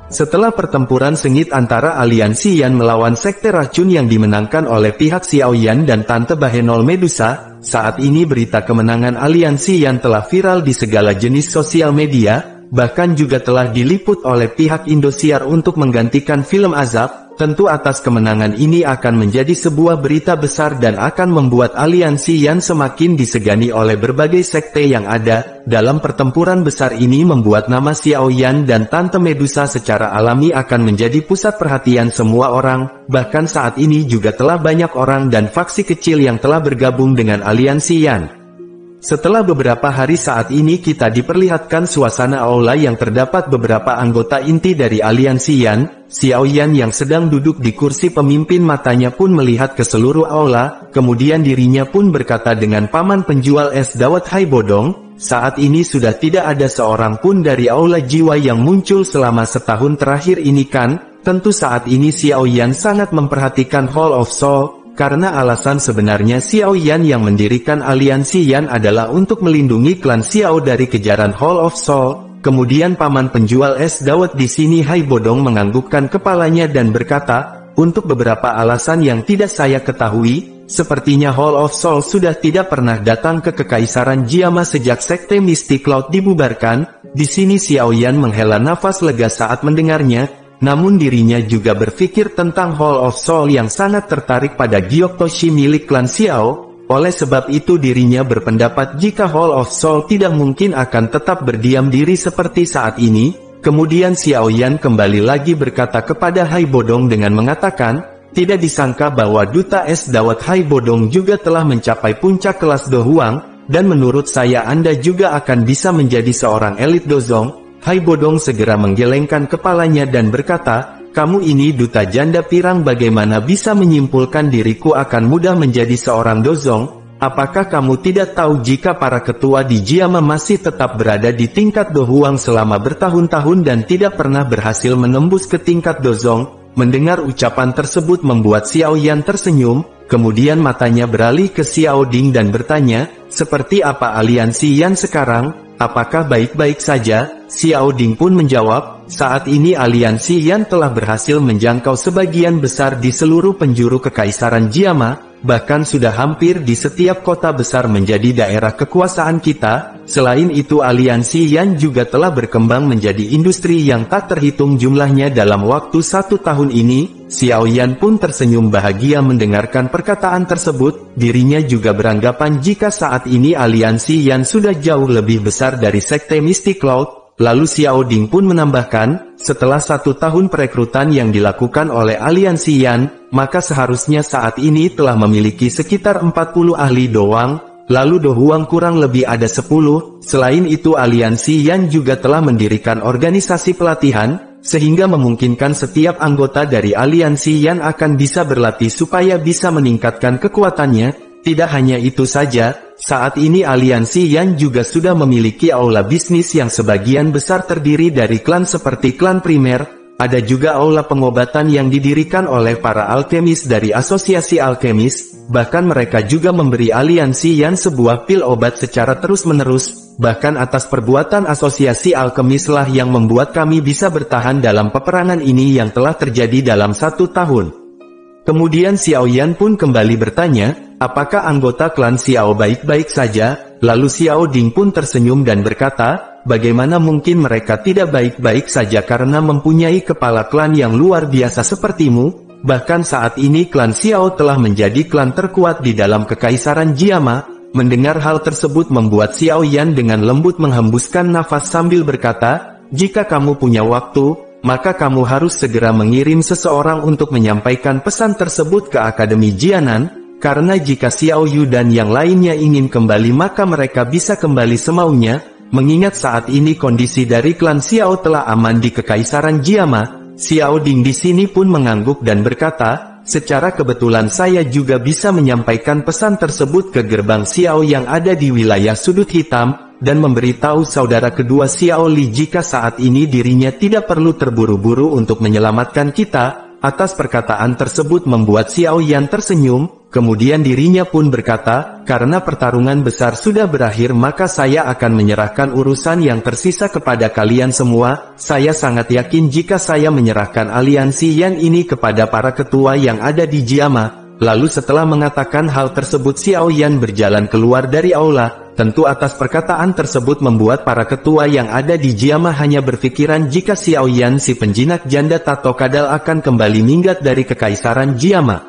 Setelah pertempuran sengit antara aliansi Yan melawan sekte racun yang dimenangkan oleh pihak Xiao Yan dan Tante Bahenol Medusa, saat ini berita kemenangan aliansi Yan telah viral di segala jenis sosial media, bahkan juga telah diliput oleh pihak Indosiar untuk menggantikan film Azab. Tentu atas kemenangan ini akan menjadi sebuah berita besar dan akan membuat aliansi Yan semakin disegani oleh berbagai sekte yang ada. Dalam pertempuran besar ini membuat nama Xiao Yan dan Tante Medusa secara alami akan menjadi pusat perhatian semua orang. Bahkan saat ini juga telah banyak orang dan faksi kecil yang telah bergabung dengan aliansi Yan. Setelah beberapa hari saat ini kita diperlihatkan suasana aula yang terdapat beberapa anggota inti dari aliansi Yan. Xiao Yan yang sedang duduk di kursi pemimpin matanya pun melihat ke seluruh aula, kemudian dirinya pun berkata dengan paman penjual es dawet Hai Bodong, saat ini sudah tidak ada seorang pun dari aula jiwa yang muncul selama setahun terakhir ini kan. Tentu saat ini Xiao Yan sangat memperhatikan Hall of Soul. Karena alasan sebenarnya Xiao Yan yang mendirikan aliansi Yan adalah untuk melindungi klan Xiao dari kejaran Hall of Soul. Kemudian paman penjual es dawet di sini Hai Bodong menganggukkan kepalanya dan berkata, untuk beberapa alasan yang tidak saya ketahui, sepertinya Hall of Soul sudah tidak pernah datang ke Kekaisaran Jiama sejak sekte Mystic Cloud dibubarkan. Di sini Xiao Yan menghela nafas lega saat mendengarnya. Namun dirinya juga berpikir tentang Hall of Soul yang sangat tertarik pada Gyoktoshi milik klan Xiao. Oleh sebab itu dirinya berpendapat jika Hall of Soul tidak mungkin akan tetap berdiam diri seperti saat ini. Kemudian Xiao Yan kembali lagi berkata kepada Hai Bodong dengan mengatakan, tidak disangka bahwa duta es dawet Hai Bodong juga telah mencapai puncak kelas Do Huang, dan menurut saya Anda juga akan bisa menjadi seorang elit dozong. Hai Bodong segera menggelengkan kepalanya dan berkata, kamu ini duta janda pirang, bagaimana bisa menyimpulkan diriku akan mudah menjadi seorang dozong? Apakah kamu tidak tahu jika para ketua di Jiama masih tetap berada di tingkat Do Huang selama bertahun-tahun dan tidak pernah berhasil menembus ke tingkat dozong? Mendengar ucapan tersebut membuat Xiao Yan tersenyum, kemudian matanya beralih ke Xiao Ding dan bertanya, seperti apa aliansi Yan sekarang? Apakah baik-baik saja? Xiao Ding pun menjawab, saat ini aliansi Yan telah berhasil menjangkau sebagian besar di seluruh penjuru Kekaisaran Jiama, bahkan sudah hampir di setiap kota besar menjadi daerah kekuasaan kita. Selain itu aliansi Yan juga telah berkembang menjadi industri yang tak terhitung jumlahnya dalam waktu 1 tahun ini. Xiao Yan pun tersenyum bahagia mendengarkan perkataan tersebut. Dirinya juga beranggapan jika saat ini aliansi Yan sudah jauh lebih besar dari sekte Mystic Cloud. Lalu Xiao Ding pun menambahkan, setelah 1 tahun perekrutan yang dilakukan oleh aliansi Yan, maka seharusnya saat ini telah memiliki sekitar 40 ahli doang, lalu Do Huang kurang lebih ada 10, selain itu aliansi Yan juga telah mendirikan organisasi pelatihan, sehingga memungkinkan setiap anggota dari aliansi Yan akan bisa berlatih supaya bisa meningkatkan kekuatannya. Tidak hanya itu saja, saat ini aliansi Yan juga sudah memiliki aula bisnis yang sebagian besar terdiri dari klan seperti klan primer. Ada juga aula pengobatan yang didirikan oleh para alkemis dari asosiasi alkemis. Bahkan mereka juga memberi aliansi Yan sebuah pil obat secara terus-menerus. Bahkan atas perbuatan asosiasi alkemis lah yang membuat kami bisa bertahan dalam peperangan ini yang telah terjadi dalam 1 tahun. Kemudian Xiao Yan pun kembali bertanya, apakah anggota klan Xiao baik-baik saja? Lalu Xiao Ding pun tersenyum dan berkata, bagaimana mungkin mereka tidak baik-baik saja karena mempunyai kepala klan yang luar biasa sepertimu? Bahkan saat ini klan Xiao telah menjadi klan terkuat di dalam Kekaisaran Jiama. Mendengar hal tersebut membuat Xiao Yan dengan lembut menghembuskan nafas sambil berkata, jika kamu punya waktu, maka kamu harus segera mengirim seseorang untuk menyampaikan pesan tersebut ke Akademi Jianan, karena jika Xiao Yu dan yang lainnya ingin kembali maka mereka bisa kembali semaunya. Mengingat saat ini kondisi dari klan Xiao telah aman di Kekaisaran Jiama, Xiao Ding di sini pun mengangguk dan berkata, secara kebetulan saya juga bisa menyampaikan pesan tersebut ke gerbang Xiao yang ada di wilayah sudut hitam, dan memberitahu saudara kedua Xiao Li jika saat ini dirinya tidak perlu terburu-buru untuk menyelamatkan kita. Atas perkataan tersebut membuat Xiao Yan tersenyum, Kemudian dirinya pun berkata, karena pertarungan besar sudah berakhir maka saya akan menyerahkan urusan yang tersisa kepada kalian semua. Saya sangat yakin jika saya menyerahkan aliansi Yan ini kepada para ketua yang ada di Jiama. Lalu setelah mengatakan hal tersebut Xiao Yan berjalan keluar dari aula. Tentu atas perkataan tersebut membuat para ketua yang ada di Jiama hanya berpikiran jika Xiao Yan si penjinak janda tato kadal akan kembali minggat dari kekaisaran Jiama.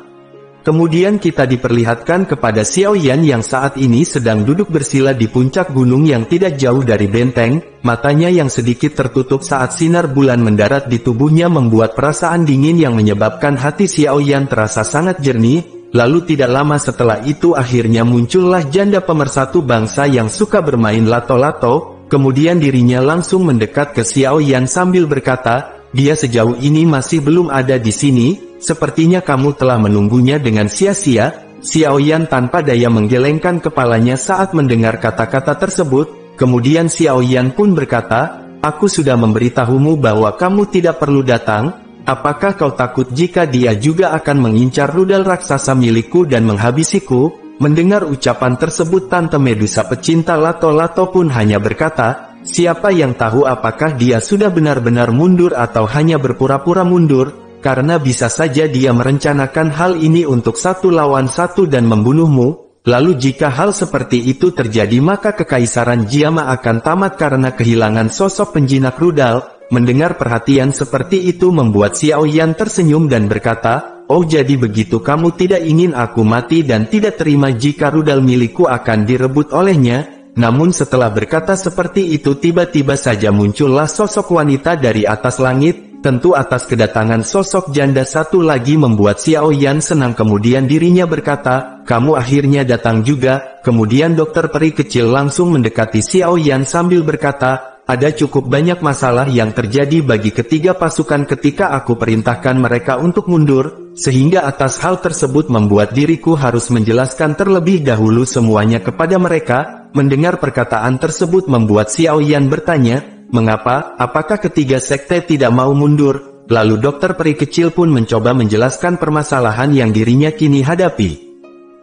Kemudian kita diperlihatkan kepada Xiao Yan yang saat ini sedang duduk bersila di puncak gunung yang tidak jauh dari benteng, matanya yang sedikit tertutup saat sinar bulan mendarat di tubuhnya membuat perasaan dingin yang menyebabkan hati Xiao Yan terasa sangat jernih. Lalu tidak lama setelah itu akhirnya muncullah janda pemersatu bangsa yang suka bermain lato-lato, kemudian dirinya langsung mendekat ke Xiao Yan sambil berkata, dia sejauh ini masih belum ada di sini. Sepertinya kamu telah menunggunya dengan sia-sia. Xiao Yan tanpa daya menggelengkan kepalanya saat mendengar kata-kata tersebut. Kemudian Xiao Yan pun berkata, aku sudah memberitahumu bahwa kamu tidak perlu datang. Apakah kau takut jika dia juga akan mengincar rudal raksasa milikku dan menghabisiku? Mendengar ucapan tersebut Tante Medusa pecinta lato-lato pun hanya berkata, siapa yang tahu apakah dia sudah benar-benar mundur atau hanya berpura-pura mundur? Karena bisa saja dia merencanakan hal ini untuk 1 lawan 1 dan membunuhmu. Lalu jika hal seperti itu terjadi maka kekaisaran Jiama akan tamat karena kehilangan sosok penjinak rudal. Mendengar perhatian seperti itu membuat Xiao Yan tersenyum dan berkata, oh jadi begitu kamu tidak ingin aku mati dan tidak terima jika rudal milikku akan direbut olehnya. Namun setelah berkata seperti itu tiba-tiba saja muncullah sosok wanita dari atas langit. Tentu atas kedatangan sosok janda satu lagi membuat Xiao Yan senang. Kemudian dirinya berkata, kamu akhirnya datang juga. Kemudian dokter peri kecil langsung mendekati Xiao Yan sambil berkata, ada cukup banyak masalah yang terjadi bagi ketiga pasukan ketika aku perintahkan mereka untuk mundur, sehingga atas hal tersebut membuat diriku harus menjelaskan terlebih dahulu semuanya kepada mereka. Mendengar perkataan tersebut membuat Xiao Yan bertanya, mengapa? Apakah ketiga sekte tidak mau mundur? Lalu dokter peri kecil pun mencoba menjelaskan permasalahan yang dirinya kini hadapi.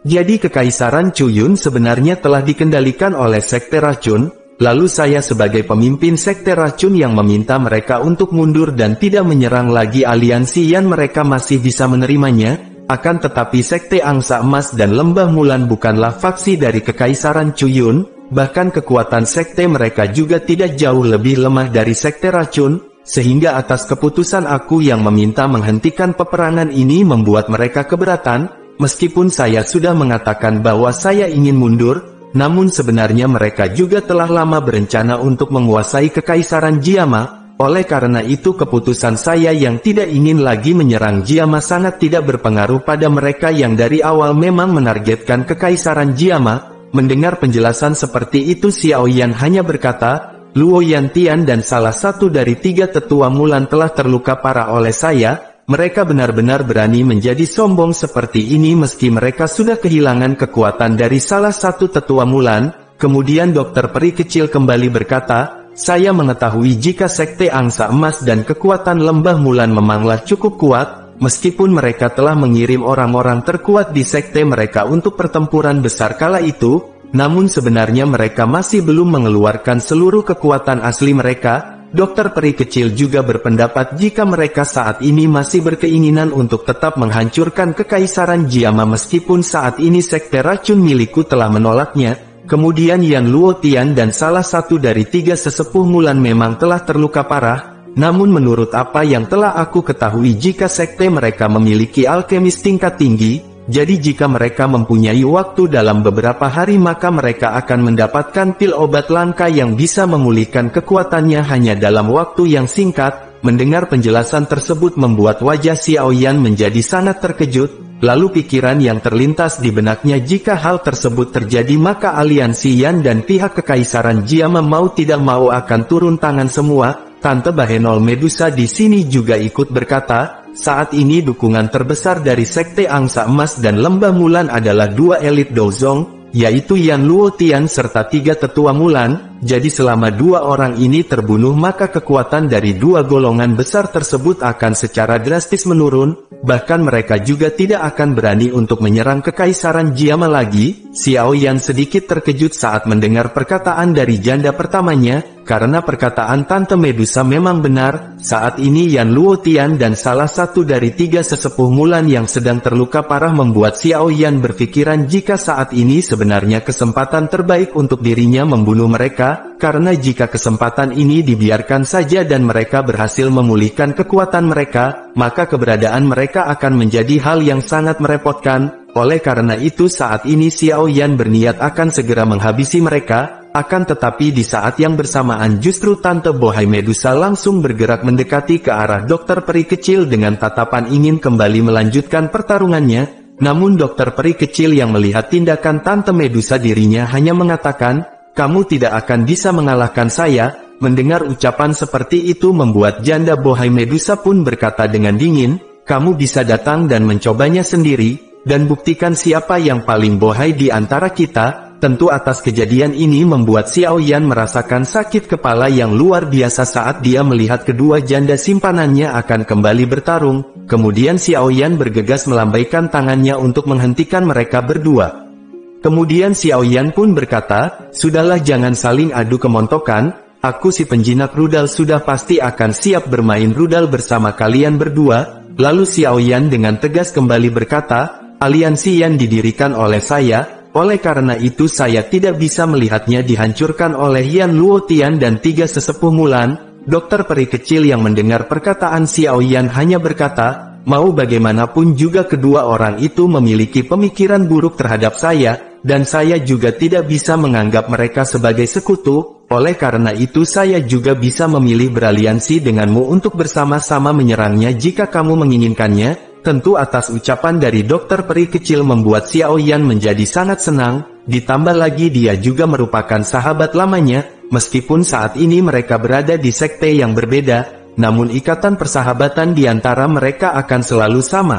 Jadi kekaisaran Chuyun sebenarnya telah dikendalikan oleh sekte racun. Lalu saya sebagai pemimpin sekte racun yang meminta mereka untuk mundur dan tidak menyerang lagi aliansi Yan, mereka masih bisa menerimanya. Akan tetapi sekte Angsa Emas dan Lembah Mulan bukanlah faksi dari kekaisaran Chuyun. Bahkan kekuatan sekte mereka juga tidak jauh lebih lemah dari sekte racun, sehingga atas keputusan aku yang meminta menghentikan peperangan ini membuat mereka keberatan. Meskipun saya sudah mengatakan bahwa saya ingin mundur, namun sebenarnya mereka juga telah lama berencana untuk menguasai kekaisaran Jiama. Oleh karena itu keputusan saya yang tidak ingin lagi menyerang Jiama sangat tidak berpengaruh pada mereka yang dari awal memang menargetkan kekaisaran Jiama. Mendengar penjelasan seperti itu Xiao Yan hanya berkata, Luo Yantian dan salah satu dari 3 tetua Mulan telah terluka parah oleh saya. Mereka benar-benar berani menjadi sombong seperti ini meski mereka sudah kehilangan kekuatan dari salah satu tetua Mulan. Kemudian dokter peri kecil kembali berkata, saya mengetahui jika sekte Angsa Emas dan kekuatan Lembah Mulan memanglah cukup kuat. Meskipun mereka telah mengirim orang-orang terkuat di sekte mereka untuk pertempuran besar kala itu, namun sebenarnya mereka masih belum mengeluarkan seluruh kekuatan asli mereka. Dokter peri kecil juga berpendapat jika mereka saat ini masih berkeinginan untuk tetap menghancurkan kekaisaran Jiama meskipun saat ini sekte racun milikku telah menolaknya. Kemudian Yan Luotian dan salah satu dari 3 sesepuh Mulan memang telah terluka parah. Namun menurut apa yang telah aku ketahui jika sekte mereka memiliki alkemis tingkat tinggi, jadi jika mereka mempunyai waktu dalam beberapa hari maka mereka akan mendapatkan pil obat langka yang bisa memulihkan kekuatannya hanya dalam waktu yang singkat. Mendengar penjelasan tersebut membuat wajah Xiao Yan menjadi sangat terkejut. Lalu pikiran yang terlintas di benaknya jika hal tersebut terjadi maka aliansi Yan dan pihak kekaisaran Jiama mau tidak mau akan turun tangan semua. Tante Bahenol Medusa di sini juga ikut berkata, saat ini dukungan terbesar dari sekte Angsa Emas dan Lembah Mulan adalah 2 elit Dozong, yaitu Yan Luotian serta 3 tetua Mulan. Jadi selama 2 orang ini terbunuh maka kekuatan dari 2 golongan besar tersebut akan secara drastis menurun. bahkan mereka juga tidak akan berani untuk menyerang Kekaisaran Jiama lagi. Xiao Yan sedikit terkejut saat mendengar perkataan dari janda pertamanya, karena perkataan Tante Medusa memang benar. Saat ini Yan Luotian dan salah satu dari 3 sesepuh Mulan yang sedang terluka parah membuat Xiao Yan berpikiran jika saat ini sebenarnya kesempatan terbaik untuk dirinya membunuh mereka, karena jika kesempatan ini dibiarkan saja dan mereka berhasil memulihkan kekuatan mereka, maka keberadaan mereka akan menjadi hal yang sangat merepotkan. Oleh karena itu saat ini Xiao Yan berniat akan segera menghabisi mereka. Akan tetapi di saat yang bersamaan justru Tante Bohai Medusa langsung bergerak mendekati ke arah dokter peri kecil dengan tatapan ingin kembali melanjutkan pertarungannya. Namun dokter peri kecil yang melihat tindakan Tante Medusa dirinya hanya mengatakan, "Kamu tidak akan bisa mengalahkan saya." Mendengar ucapan seperti itu membuat janda Bohai Medusa pun berkata dengan dingin, "Kamu bisa datang dan mencobanya sendiri, dan buktikan siapa yang paling bohai di antara kita." Tentu atas kejadian ini membuat Xiao Yan merasakan sakit kepala yang luar biasa saat dia melihat kedua janda simpanannya akan kembali bertarung. Kemudian Xiao Yan bergegas melambaikan tangannya untuk menghentikan mereka berdua. Kemudian Xiao Yan pun berkata, "Sudahlah, jangan saling adu kemontokan, aku si penjinak rudal sudah pasti akan siap bermain rudal bersama kalian berdua." Lalu Xiao Yan dengan tegas kembali berkata, "Aliansi yang didirikan oleh saya. Oleh karena itu saya tidak bisa melihatnya dihancurkan oleh Yan Luotian dan 3 sesepuh Mulan." Dokter peri kecil yang mendengar perkataan Xiao Yan hanya berkata, "Mau bagaimanapun juga kedua orang itu memiliki pemikiran buruk terhadap saya, dan saya juga tidak bisa menganggap mereka sebagai sekutu. Oleh karena itu saya juga bisa memilih beraliansi denganmu untuk bersama-sama menyerangnya jika kamu menginginkannya." Tentu atas ucapan dari dokter peri kecil membuat Xiao Yan menjadi sangat senang, ditambah lagi dia juga merupakan sahabat lamanya, meskipun saat ini mereka berada di sekte yang berbeda, namun ikatan persahabatan di antara mereka akan selalu sama.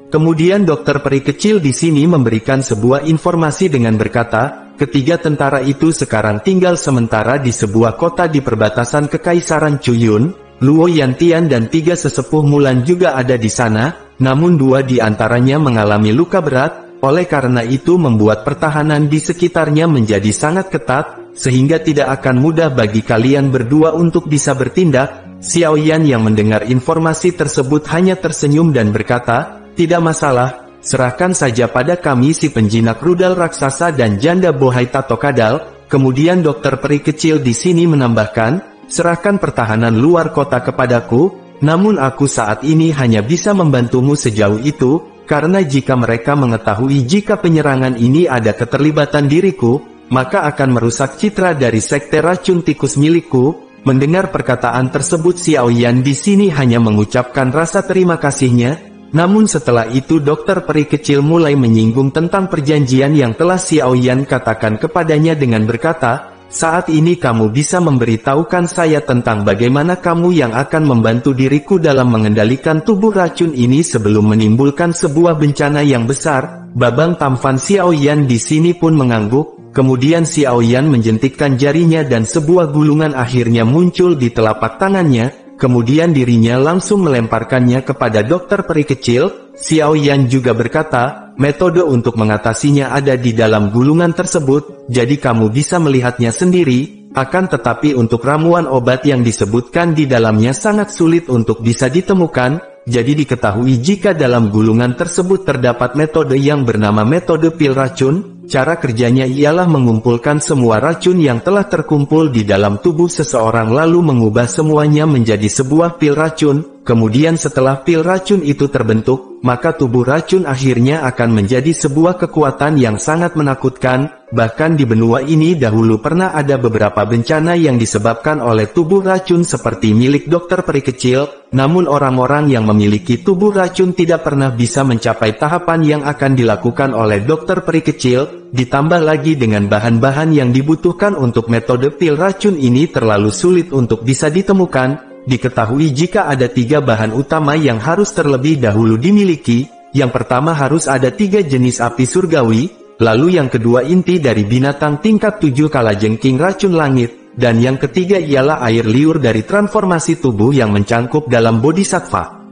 Kemudian dokter peri kecil di sini memberikan sebuah informasi dengan berkata, ketiga tentara itu sekarang tinggal sementara di sebuah kota di perbatasan Kekaisaran Chuyun. Luo Yantian dan 3 sesepuh Mulan juga ada di sana. Namun 2 di antaranya mengalami luka berat, oleh karena itu membuat pertahanan di sekitarnya menjadi sangat ketat, sehingga tidak akan mudah bagi kalian berdua untuk bisa bertindak. Xiao Yan yang mendengar informasi tersebut hanya tersenyum dan berkata, "Tidak masalah, serahkan saja pada kami si penjinak rudal raksasa dan janda Bohai Tato Kadal." Kemudian dokter peri kecil di sini menambahkan, "Serahkan pertahanan luar kota kepadaku. Namun aku saat ini hanya bisa membantumu sejauh itu, karena jika mereka mengetahui jika penyerangan ini ada keterlibatan diriku, maka akan merusak citra dari sekte racun tikus milikku." Mendengar perkataan tersebut Xiao Yan di sini hanya mengucapkan rasa terima kasihnya. Namun setelah itu dokter peri kecil mulai menyinggung tentang perjanjian yang telah Xiao Yan katakan kepadanya dengan berkata, "Saat ini kamu bisa memberitahukan saya tentang bagaimana kamu yang akan membantu diriku dalam mengendalikan tubuh racun ini sebelum menimbulkan sebuah bencana yang besar." Babang tampan Xiao Yan di sini pun mengangguk. Kemudian Xiao Yan menjentikkan jarinya dan sebuah gulungan akhirnya muncul di telapak tangannya. Kemudian dirinya langsung melemparkannya kepada dokter peri kecil. Xiao Yan juga berkata, "Metode untuk mengatasinya ada di dalam gulungan tersebut, jadi kamu bisa melihatnya sendiri. Akan tetapi untuk ramuan obat yang disebutkan di dalamnya sangat sulit untuk bisa ditemukan. Jadi diketahui jika dalam gulungan tersebut terdapat metode yang bernama metode pil racun. Cara kerjanya ialah mengumpulkan semua racun yang telah terkumpul di dalam tubuh seseorang lalu mengubah semuanya menjadi sebuah pil racun. Kemudian setelah pil racun itu terbentuk, maka tubuh racun akhirnya akan menjadi sebuah kekuatan yang sangat menakutkan. Bahkan di benua ini dahulu pernah ada beberapa bencana yang disebabkan oleh tubuh racun seperti milik dokter peri kecil. Namun orang-orang yang memiliki tubuh racun tidak pernah bisa mencapai tahapan yang akan dilakukan oleh dokter peri kecil. Ditambah lagi dengan bahan-bahan yang dibutuhkan untuk metode pil racun ini terlalu sulit untuk bisa ditemukan. Diketahui jika ada 3 bahan utama yang harus terlebih dahulu dimiliki. Yang pertama harus ada 3 jenis api surgawi, lalu yang kedua inti dari binatang tingkat 7 kalajengking racun langit, dan yang ketiga ialah air liur dari transformasi tubuh yang mencangkup dalam bodhisattva.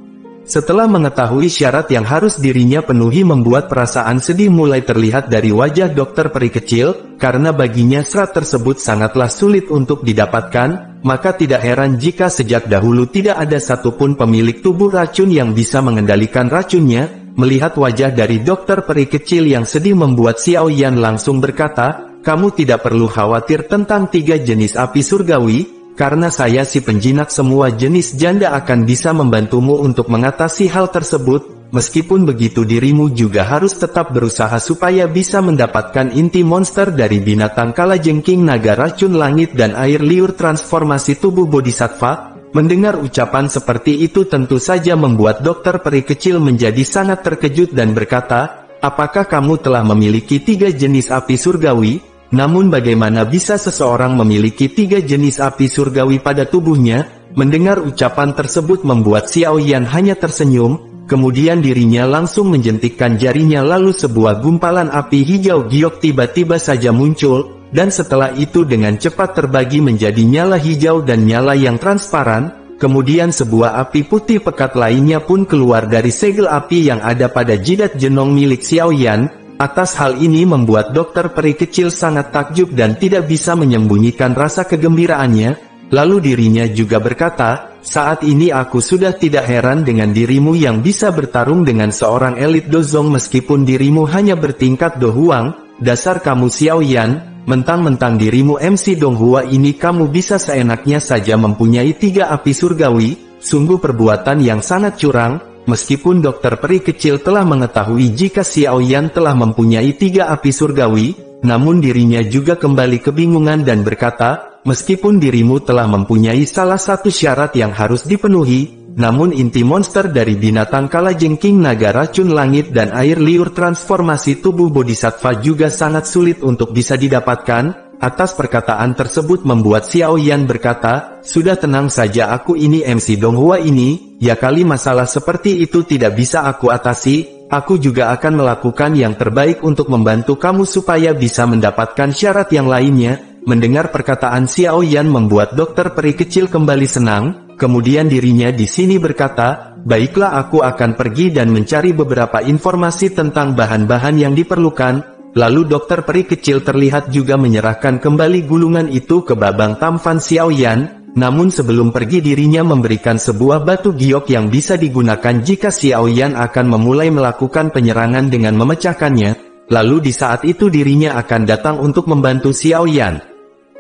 Setelah mengetahui syarat yang harus dirinya penuhi membuat perasaan sedih mulai terlihat dari wajah dokter peri kecil, karena baginya serat tersebut sangatlah sulit untuk didapatkan, maka tidak heran jika sejak dahulu tidak ada satupun pemilik tubuh racun yang bisa mengendalikan racunnya. Melihat wajah dari dokter peri kecil yang sedih membuat Xiao Yan langsung berkata, "Kamu tidak perlu khawatir tentang 3 jenis api surgawi, karena saya si penjinak semua jenis janda akan bisa membantumu untuk mengatasi hal tersebut. Meskipun begitu dirimu juga harus tetap berusaha supaya bisa mendapatkan inti monster dari binatang kalajengking naga racun langit dan air liur transformasi tubuh bodhisattva." Mendengar ucapan seperti itu tentu saja membuat dokter peri kecil menjadi sangat terkejut dan berkata, "Apakah kamu telah memiliki 3 jenis api surgawi? Namun bagaimana bisa seseorang memiliki 3 jenis api surgawi pada tubuhnya?" Mendengar ucapan tersebut membuat Xiao Yan hanya tersenyum, kemudian dirinya langsung menjentikkan jarinya lalu sebuah gumpalan api hijau giok tiba-tiba saja muncul, dan setelah itu dengan cepat terbagi menjadi nyala hijau dan nyala yang transparan, kemudian sebuah api putih pekat lainnya pun keluar dari segel api yang ada pada jidat jenong milik Xiao Yan. Atas hal ini membuat dokter peri kecil sangat takjub dan tidak bisa menyembunyikan rasa kegembiraannya, lalu dirinya juga berkata, "Saat ini aku sudah tidak heran dengan dirimu yang bisa bertarung dengan seorang elit dozong meskipun dirimu hanya bertingkat dohuang, dasar kamu Xiao Yan. Mentang-mentang dirimu MC Donghua ini kamu bisa seenaknya saja mempunyai 3 api surgawi, sungguh perbuatan yang sangat curang." Meskipun dokter peri kecil telah mengetahui jika Xiao Yan telah mempunyai 3 api surgawi, namun dirinya juga kembali kebingungan dan berkata, "Meskipun dirimu telah mempunyai salah satu syarat yang harus dipenuhi, namun inti monster dari binatang kalajengking naga racun langit dan air liur transformasi tubuh bodhisattva juga sangat sulit untuk bisa didapatkan." Atas perkataan tersebut membuat Xiao Yan berkata, "Sudah tenang saja, aku ini MC Donghua ini, ya kali masalah seperti itu tidak bisa aku atasi, aku juga akan melakukan yang terbaik untuk membantu kamu supaya bisa mendapatkan syarat yang lainnya." Mendengar perkataan Xiao Yan membuat dokter peri kecil kembali senang, kemudian dirinya di sini berkata, "Baiklah, aku akan pergi dan mencari beberapa informasi tentang bahan-bahan yang diperlukan." Lalu dokter peri kecil terlihat juga menyerahkan kembali gulungan itu ke Babang Tamfan Xiao Yan, namun sebelum pergi dirinya memberikan sebuah batu giok yang bisa digunakan jika Xiao Yan akan memulai melakukan penyerangan dengan memecahkannya, lalu di saat itu dirinya akan datang untuk membantu Xiao Yan.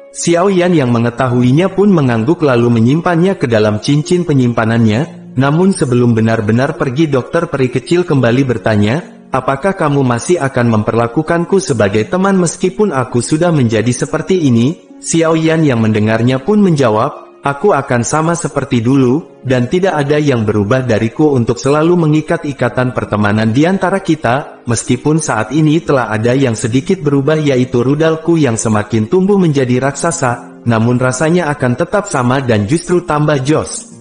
Xiao Yan yang mengetahuinya pun mengangguk lalu menyimpannya ke dalam cincin penyimpanannya, namun sebelum benar-benar pergi dokter peri kecil kembali bertanya, "Apakah kamu masih akan memperlakukanku sebagai teman meskipun aku sudah menjadi seperti ini?" Xiao Yan yang mendengarnya pun menjawab, "Aku akan sama seperti dulu, dan tidak ada yang berubah dariku untuk selalu mengikat ikatan pertemanan di antara kita, meskipun saat ini telah ada yang sedikit berubah yaitu rudalku yang semakin tumbuh menjadi raksasa, namun rasanya akan tetap sama dan justru tambah jos."